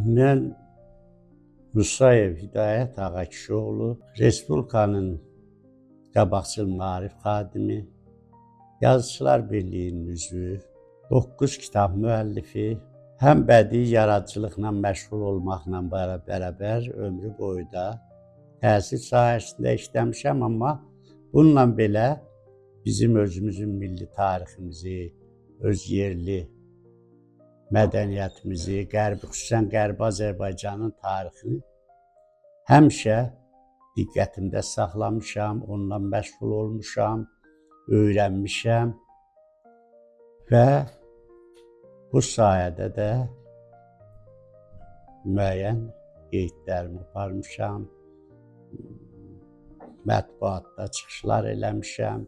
Mən Musayev Hidayət Ağakişioğlu, Respublikanın qabaqcıl maarif xadimi, Yazıçılar Birliyinin üzvü, 9 kitab müəllifi, həm bədii yaradıcılıqla məşğul olmaqla bərabər ömrü boyu da təhsil sahəsində işləmişəm, amma bununla belə bizim özümüzün milli tariximizi, öz yerli mədəniyyətimizi, xüsusən Qərbi Azərbaycanın tarixini həmişə diqqətimdə saxlamışam, onunla məşğul olmuşam, öyrənmişəm və bu sayədə də müəyyən qeydlərimi aparmışam, mətbuatda çıxışlar eləmişəm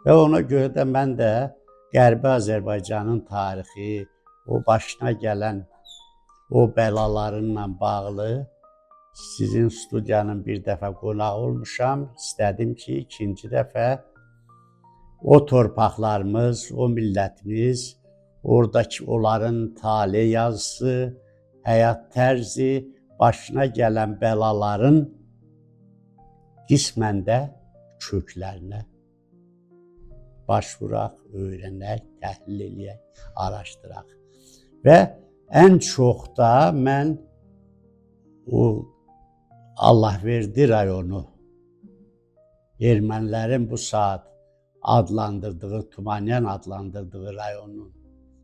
və ona görə də mən də Qərbi Azərbaycanın tarixi, o başına gələn o bəlalarınla bağlı sizin studiyanın bir dəfə qonağı olmuşam. İstədim ki, ikinci dəfə o torpaqlarımız, o millətimiz, oradakı onların tale yazısı, həyat tərzi, başına gələn bəlaların qismən də köklərinə baş vuraq, öyrənək, təhlil eləyək, araşdıraq. Və ən çox da mən o Allahverdi rayonu, ermənilərin bu saat adlandırdığı, Tumanyan adlandırdığı rayonun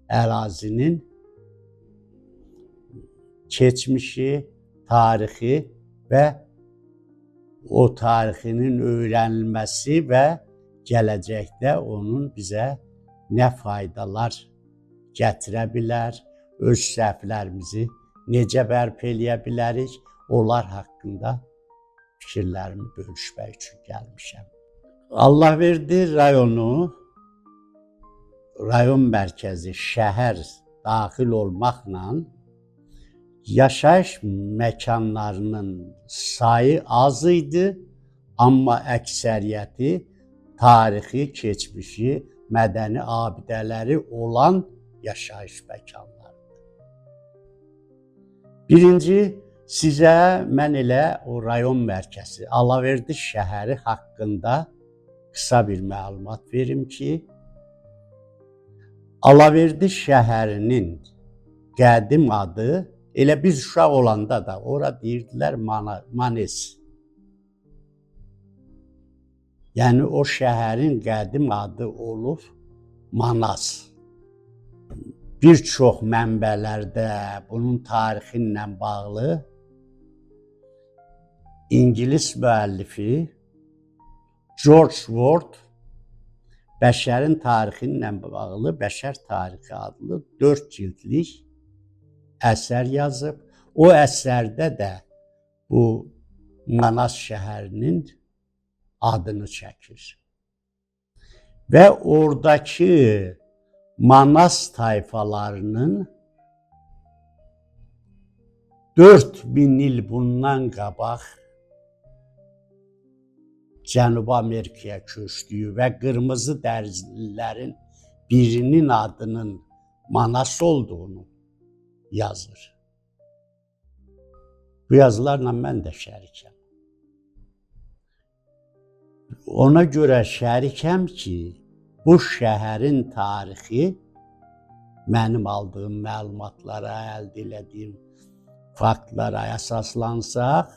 ərazinin keçmişi, tarixi və o tarixinin öyrənilməsi və gələcəkdə onun bizə nə faydalar gətirə bilər, öz səhvlərimizi necə bərpa eləyə bilərik, onlar haqqında fikirlərimi bölüşmək üçün gəlmişəm. Allahverdi rayonu, rayon mərkəzi, şəhər daxil olmaqla yaşayış məkanlarının sayı az idi, amma əksəriyyəti tarixi, keçmişi, mədəni abidələri olan yaşayış məkanlarıdır. Birinci, sizə mən elə o rayon mərkəzi, Allahverdi şəhəri haqqında qısa bir məlumat verim ki, Allahverdi şəhərinin qədim adı, elə biz uşaq olanda da ora deyirdilər Manes. Yəni o şəhərin qədim adı olub Manas. Bir çox mənbələrdə bunun tarixi ilə bağlı İngilis müəllifi George Ward bəşərin tarixi ilə bağlı Bəşər tarixi adlı 4 cildlik əsər yazıb. O əsərdə də bu Manas şəhərinin adını çəkir. Və oradakı Manas tayfalarının 4000 il bundan qabaq Cənubi Amerikaya köçdüyü və qırmızı dərililərin birinin adının Manas olduğunu yazır. Bu yazılarla mən də şərikəm. Ona görə şərikəm ki, bu şəhərin tarixi mənim aldığım məlumatlara, əldə etdiyim faktlara əsaslansaq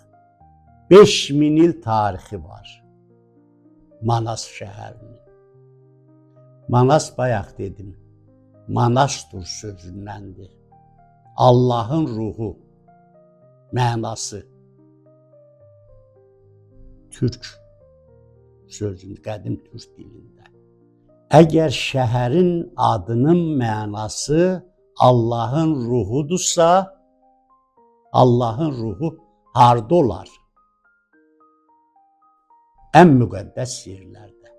5000 il tarixi var Manas şəhərinin. Manas bayaq dedim, Manastur sözündəndir. Allahın ruhu mənası. Türk sözün, qədim türk dilində. Əgər şəhərin adının mənası Allahın ruhudursa, Allahın ruhu harda olar? Ən müqəddəs yerlərdə.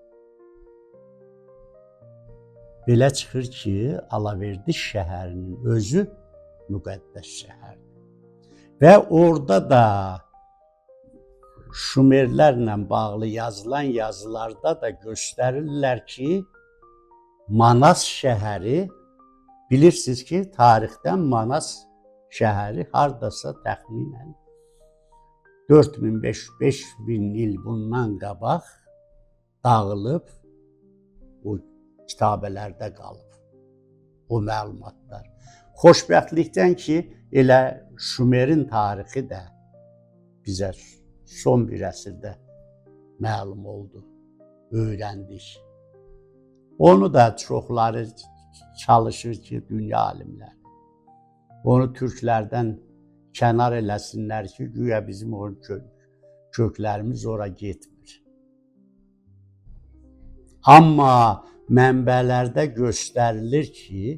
Belə çıxır ki, Allahverdi şəhərinin özü müqəddəs şəhərdir. Və orada da Şumerlərlə bağlı yazılan yazılarda da göstərirlər ki, Manas şəhəri, bilirsiniz ki, tarixdən Manas şəhəri hardasa təxminən 4000-5000 il bundan qabaq dağılıb, o kitabələrdə qalıb o məlumatlar. Xoşbəxtlikdən ki, elə Şumerin tarixi də bizə son bir əsrdə məlum oldu, öyrəndik. Onu da çoxları çalışır ki, dünya alimləri onu türklərdən kənar eləsinlər ki, güya bizim o köklərimiz ora getmir. Amma mənbələrdə göstərilir ki,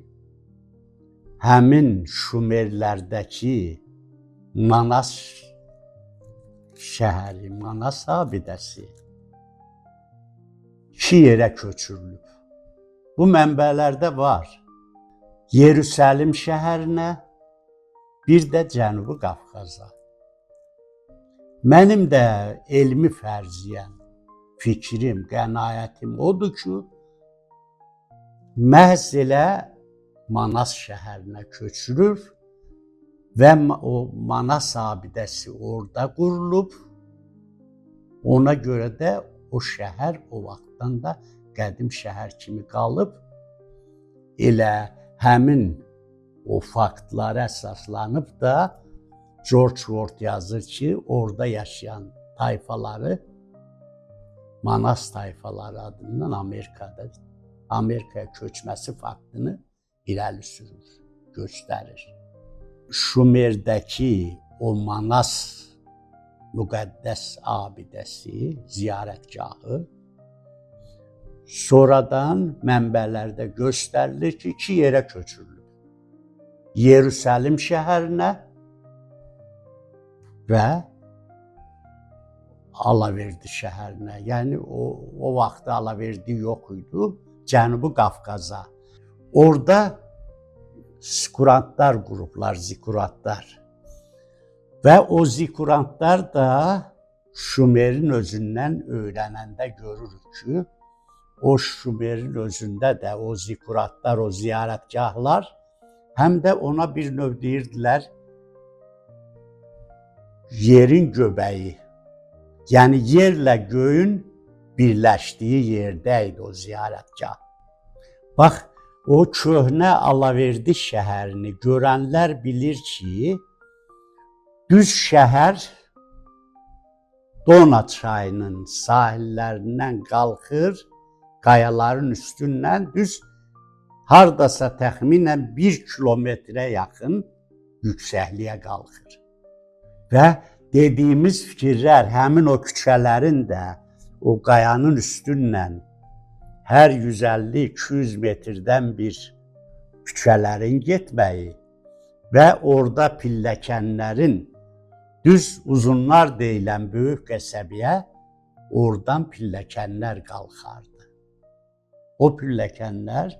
həmin Şumerlərdəki Manas şəhəri, Manas abidəsi 2 yerə köçürülüb. Bu mənbələrdə var. Yerusəlim şəhərinə, bir də Cənubi Qafqaza. Mənim də elmi fərziyyəm, fikrim, qənaətim odur ki, məhz elə Manas şəhərinə köçürür və o Manas abidəsi orada qurulub. Ona görə də o şəhər o vaxtdan da qədim şəhər kimi qalıb. Elə həmin o faktlara əsaslanıb da George Ward yazır ki, orada yaşayan tayfaları Manas tayfaları adından Amerikaya köçməsi faktını irəli sürür, göstərir. Şumerdəki o Manas müqəddəs abidəsi, ziyarətgahı sonradan mənbələrdə göstərilir ki, 2 yerə köçürülür. Yerusəlim şəhərinə və Alaverdi şəhərinə. Yəni o vaxt Alaverdi yox idi, Cənubi Qafqaza. Orada zikurantlar qurublar, zikuratlar. Və o zikurantlar da Şumerin özündən öyrənəndə görürük ki, o Şumerin özündə də o zikuratlar, o ziyarətgahlar həm də ona bir növ deyirdilər yerin göbəyi. Yəni yerlə göyün birləşdiyi yerdə idi o ziyarətgah. Bax, o köhnə Alaverdi şəhərini görənlər bilir ki, düz şəhər Dona çayının sahillərindən qalxır, qayaların üstündən düz hardasa təxminən 1 kilometrə yaxın yüksəkliyə qalxır. Və dediyimiz fikirlər həmin o küçələrin də o qayanın üstündən hər 150-200 metrdən bir küçələrin getməyi və orada pilləkənlərin düz uzunlar deyilən böyük qəsəbəyə oradan pilləkənlər qalxardı. O pilləkənlər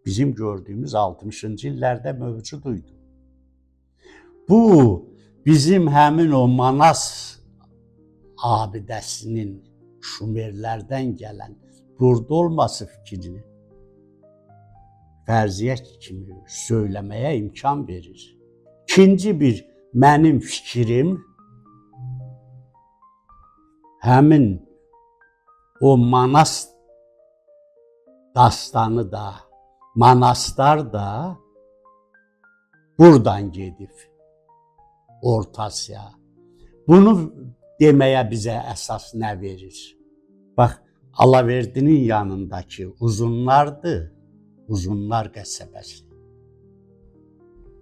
bizim gördüyümüz 60-cı illərdə mövcud idi. Bu bizim həmin o Manas abidəsinin Şumerlərdən gələn burada olması fikrini fərziyyə kimi söyləməyə imkan verir. İkinci bir mənim fikrim həmin o Manas dastanı da, Manaslar da buradan gedib Orta Asiya. Bunu deməyə bizə əsas nə verir? Bax, Alaverdinin yanındakı Uzunlardır, Uzunlar qəsəbəsi.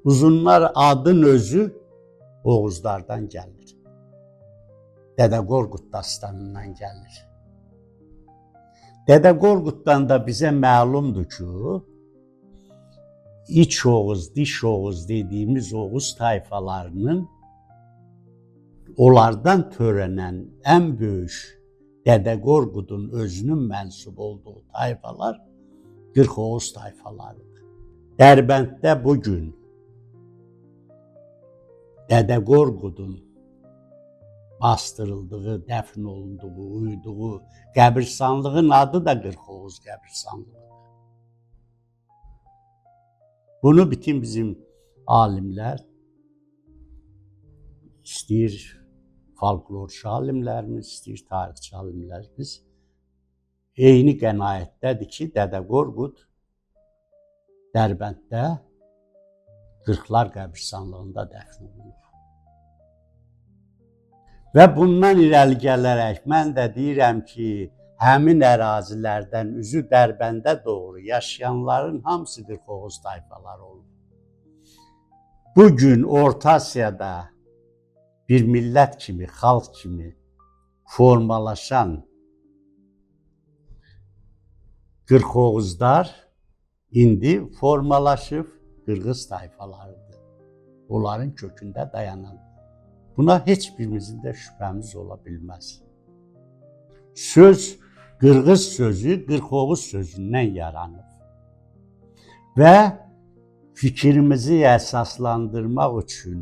Uzunlar adın özü Oğuzlardan gəlir. Dədə Qorqud dastanından gəlir. Dədə Qorquddan da bizə məlumdur ki, İç Oğuz, Diş Oğuz dediyimiz Oğuz tayfalarının onlardan törənən ən böyük Dədə Qorqudun özünün mənsub olduğu tayfalar 40 Oğuz tayfalarıdır. Dərbənddə bugün Dədə Qorqudun bastırıldığı, dəfn olunduğu, uyuduğu qəbirstanlığın adı da 40 Oğuz qəbirstanlığı. Bunu bütün bizim alimlər istəyir folklorçu alimlərimiz, istəyir tarixçi alimlərimiz eyni qənaətdədir ki, Dədə Qorqud Dərbənddə Qırxlar qəbristanlığında dəfn olunur. Və bundan irəli gələrək mən də deyirəm ki, həmin ərazilərdən üzü Dərbəndə doğru yaşayanların hamısı Qırxoğuz tayfaları olur. Bugün Orta Asiyada bir millət kimi, xalq kimi formalaşan Qırxoğuzlar indi formalaşıb Qırğız tayfalarıdır. Onların kökündə dayanan. Buna heç birimizin də şübhəmiz ola bilməz. Söz, Qırğız sözü Qırxoğuz sözündən yaranır. Və fikrimizi əsaslandırmaq üçün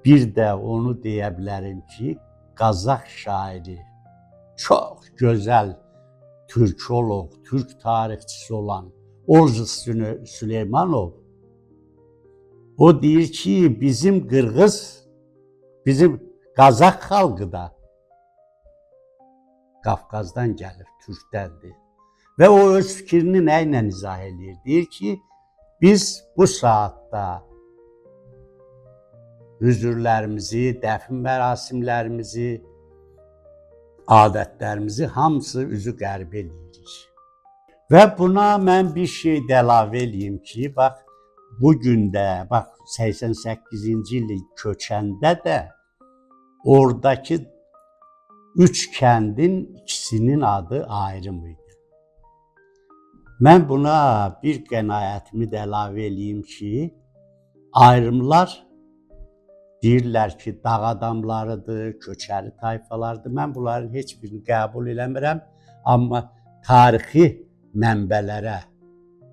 bir də onu deyə bilərim ki, Qazax şairi, çox gözəl türkoloq, türk tarixçisi olan Orzu Süleymanov, o deyir ki, bizim Qırğız, bizim Qazax xalqı da Qafqazdan gəlir, türkdəndir. Və o öz fikrini nə ilə izah edir? Deyir ki, biz bu saatda hüzürlərimizi, dəfn mərasimlərimizi, adətlərimizi hamısı üzü qərb edirik. Və buna mən bir şey də əlavə eləyim ki, bax, bugün də, bax, 88-ci il köçəndə də oradakı 3 kəndin ikisinin adı ayrım idi. Mən buna bir qənaətimi də əlavə eləyim ki, ayrımlar deyirlər ki, dağ adamlarıdır, köçəri tayfalardır. Mən bunların heç birini qəbul eləmirəm. Amma tarixi mənbələrə,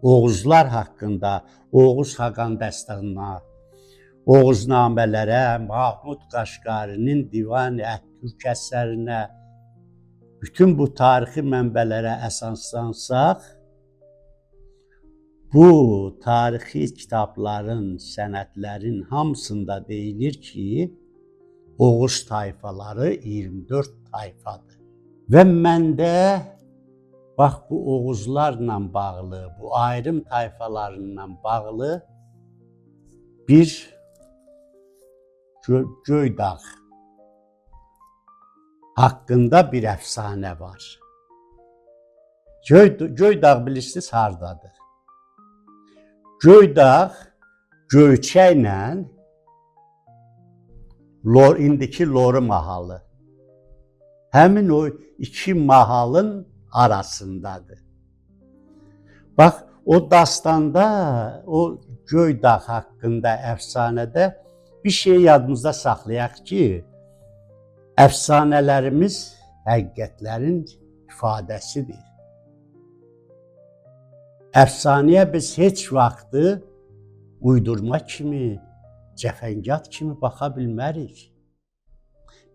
Oğuzlar haqqında, Oğuz Xaqan Dəstanına, Oğuznamələrə, Mahmud Qaşqarinin Divan-ı Ət-Türk əsərinə, bütün bu tarixi mənbələrə əsaslansaq, bu tarixi kitabların, sənədlərin hamısında deyilir ki, Oğuz tayfaları 24 tayfadır. Və məndə bax bu Oğuzlarla bağlı, bu ayrım tayfalarla bağlı bir Göydağ haqqında bir əfsanə var. Göydağ bilirsiniz hardadır? Göydağ Göyçəklə indiki Loru mahalı. Həmin o iki mahalın arasındadır. Bax, o dastanda, o Göydağ haqqında əfsanədə bir şey yadımızda saxlayaq ki, əfsanələrimiz həqiqətlərin ifadəsidir. Əfsanəyə biz heç vaxtı uydurma kimi, cəfəngiyat kimi baxa bilmərik.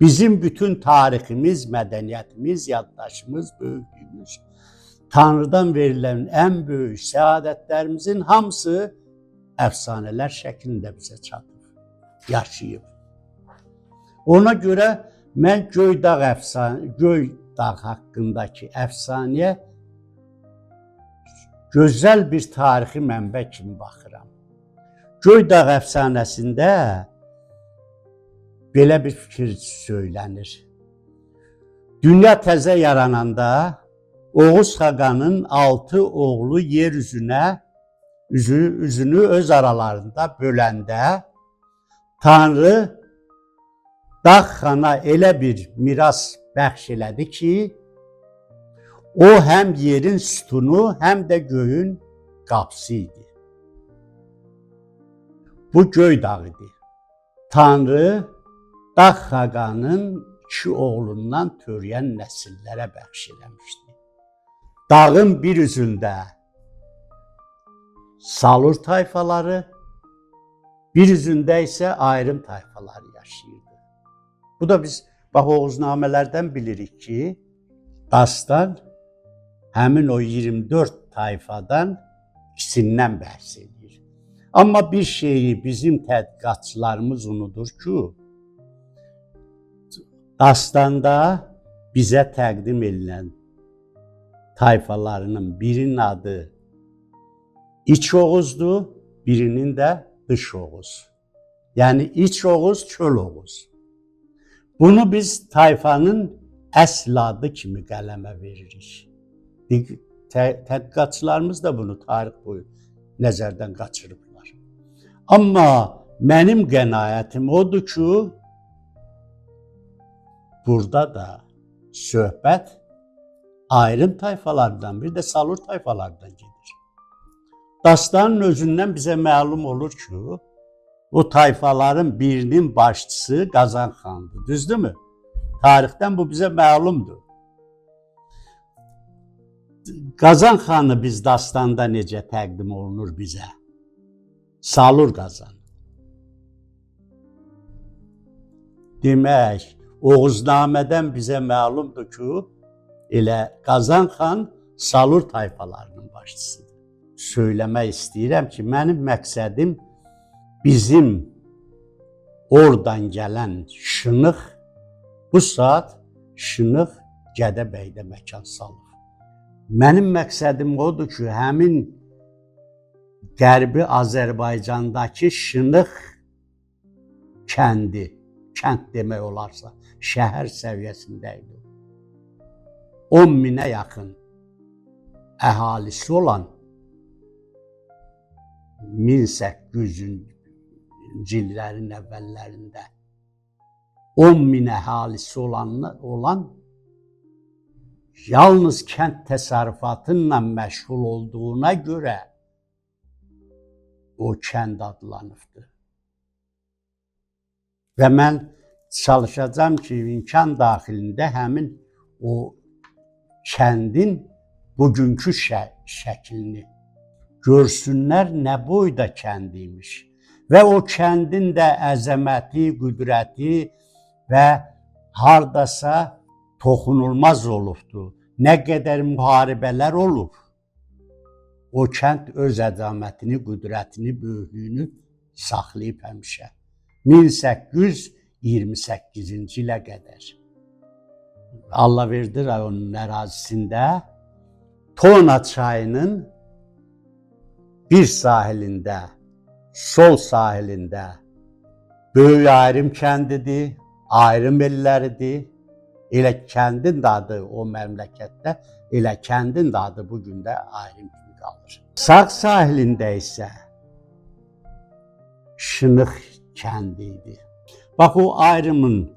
Bizim bütün tariximiz, mədəniyyətimiz, yaddaşımız, böyüklüyümüz, Tanrıdan verilən ən böyük səadətlərimizin hamısı əfsanələr şəklində bizə çatır, yaşayıb. Ona görə mən Göydağ haqqındakı əfsanəyə gözəl bir tarixi mənbə kimi baxıram. Göydağ əfsanəsində belə bir fikir söylənir. Dünya təzə yarananda Oğuz Xaqanın 6 oğlu yer üzünü öz aralarında böləndə Tanrı Dağ xana elə bir miras bəxş elədi ki, o həm yerin sütunu, həm də göyün qapısı idi. Bu Göydağ idi. Tanrı Dağ Xaqanın 2 oğlundan törəyən nəsillərə bəxş eləmişdi. Dağın bir üzündə Salur tayfaları, bir üzündə isə ayrım tayfaları yaşayırdı. Bu da biz bax Oğuznamələrdən bilirik ki, dastan həmin o 24 tayfadan ikisindən bəhs edir. Amma bir şeyi bizim tədqiqatçılarımız unudur ki, Dastanda bizə təqdim edilən tayfalarının birinin adı İç Oğuzdur, birinin də Dış Oğuz. Yəni İç Oğuz, Çöl Oğuz. Bunu biz tayfanın əsl adı kimi qələmə veririk. Tədqiqatçılarımız da bunu tarix boyu nəzərdən qaçırıblar. Amma mənim qənaətim odur ki, burada da söhbət ayrım tayfalardan, bir də Salur tayfalardan gedir. Dastanın özündən bizə məlum olur ki, o tayfaların birinin başçısı Qazan xandır, düzdürmü? Tarixdən bu bizə məlumdur. Qazan xanı biz dastanda necə təqdim olunur bizə? Salur Qazan. Demək, Oğuznamədən bizə məlumdur ki, elə Qazan xan Salur tayfalarının başçısıdır. Söyləmək istəyirəm ki, mənim məqsədim bizim oradan gələn Şınıq, bu saat Şınıq Gədəbəydə məkan salır. Mənim məqsədim odur ki, həmin Qərbi Azərbaycandakı Şınıq kəndi, kənd demək olarsa, şəhər səviyyəsində idi. 10 minə yaxın əhalisi olan 1800-cü illərin əvvəllərində 10 min əhalisi olan yalnız kənd təsərrüfatıyla məşğul olduğuna görə o kənd adlanıbdır. Və mən çalışacağım ki, imkan daxilində həmin o kəndin bugünkü şəklini görsünlər, nə boyda kəndiymiş. Və o kəndin də əzəməti, qüdrəti və hardasa toxunulmaz olubdur. Nə qədər müharibələr olub, o kənd öz əzəmətini, qüdrətini, böyüklüyünü saxlayıb həmişə. 1828-ci ilə qədər. Allahverdi rayonunun ərazisində Tona çayının bir sahilində, sol sahilində böyük ayrım kəndidir, ayrım elləridir. Elə kəndin də adı o məmləkətdə, elə kəndin də adı bugün də ayrım kimi qalır. Sağ sahilində isə Şınıq kəndi idi. Bax, o ayrımın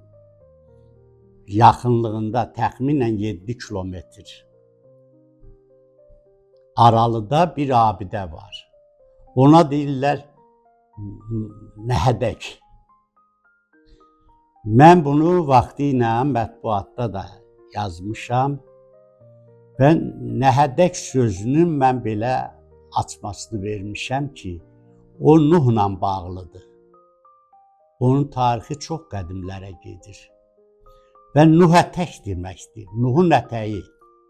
yaxınlığında təxminən 7 kilometr aralıda bir abidə var. Ona deyirlər Nəhədək. Mən bunu vaxtı ilə mətbuatda da yazmışam və Nəhədək sözünün mən belə açmasını vermişəm ki, o Nuhla bağlıdır. Onun tarixi çox qədimlərə gedir. Və Nuh ətək deməkdir. Nuhun ətəyi,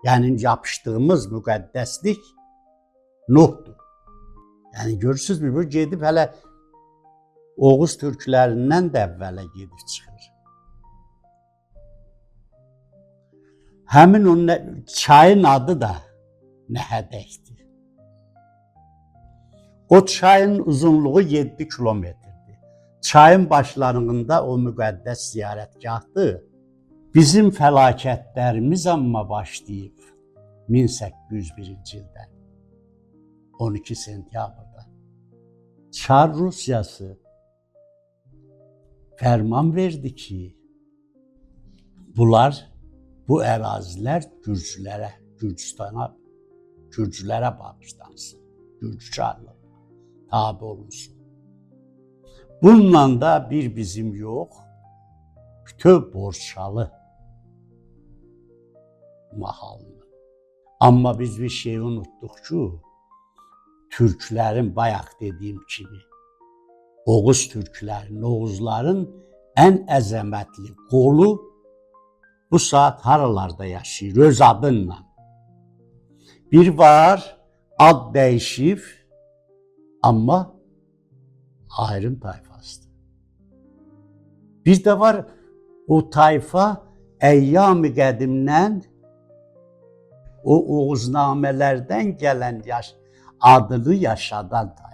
yəni yapışdığımız müqəddəslik Nuhdur. Yəni görürsünüz, bu gedib hələ Oğuz türklərindən də əvvələ gedib çıxır. Həmin o çayın adı da Nəhədəkdir. O çayın uzunluğu 7 kilometrdir. Çayın başlarında o müqəddəs ziyarətgahdır. Bizim fəlakətlərimiz amma başlayıb 1801-ci ildə, 12 sentyabrda. Çar Rusiyası fərman verdi ki, bu ərazilər Gürcülərə bağışlansın, Gürcü çarlığı tabi olunsun. Bununla da bir bizim yox, bütöv Borçalı mahalını. Amma biz bir şey unutduq ki, Türklərin bayaq dediyim kimi, Oğuz türklərinin, Oğuzların ən əzəmətli qolu bu saat haralarda yaşayır, öz adınla. Bir var, ad dəyişib, amma ayrım tayfasıdır. Bir də var, o tayfa əyyam-ı qədimdən o oğuznamələrdən gələn adını yaşadan tayfa.